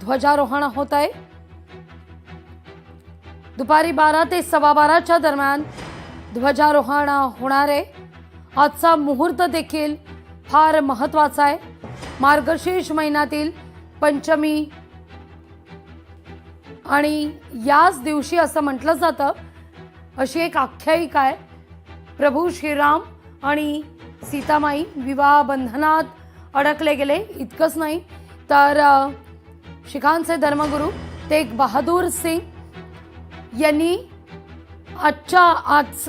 ध्वजारोहण होत आहे। दुपारी 12 ते 12:15च्या दरम्यान ध्वजारोहण होणार आहे। आजचा मुहूर्त देखील फार महत्त्वाचा आहे। मार्गशीर्ष महिन्यातील पंचमी आणि याच दिवशी असं म्हटलं जातं, अशी एक आख्यायिका आहे, प्रभू श्रीराम आणि सीतामाई विवाह बंधनात अडकले गेले। इतकंच नाही तर शिखांचे धर्मगुरू तेग बहादूर सिंग यांनी आज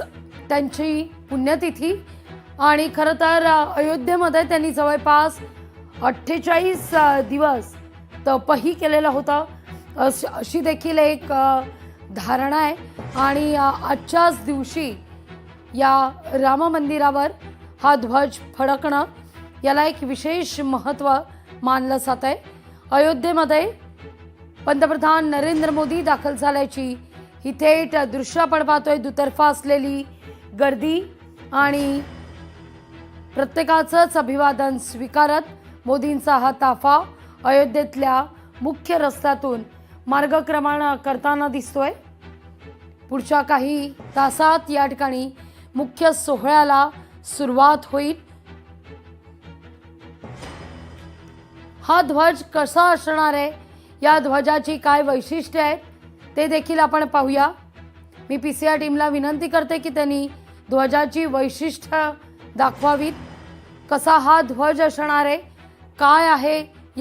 त्यांची पुण्यतिथी आणि खरं तर अयोध्येमध्ये त्यांनी जवळपास 48 दिवस तपही केलेलं होतं, अशी देखील एक धारणा आहे। आणि आजच्याच दिवशी या राम मंदिरावर हा ध्वज फडकणं याला एक विशेष महत्त्व मानलं जात आहे। अयोध्येमध्ये पंतप्रधान नरेंद्र मोदी दाखल झाल्याची ही थेट दृश्य आपण पाहतोय। दुतर्फा असलेली गर्दी आणि प्रत्येकाचंच अभिवादन स्वीकारत मोदींचा हा ताफा अयोध्येतल्या मुख्य रस्त्यातून मार्गक्रमण करताना दिसतोय। पुढच्या काही तासात या ठिकाणी मुख्य सोहळ्याला सुरुवात होईल। हा ध्वज कसा असणार आहे, या ध्वजाची काय वैशिष्ट्ये आहेत ते देखील आपण पाहूया। मी पीसीआर टीमला विनंती करते की त्यांनी ध्वजाची वैशिष्ट्य दाखवावीत। कसा हा ध्वज असणार आहे, काय आहे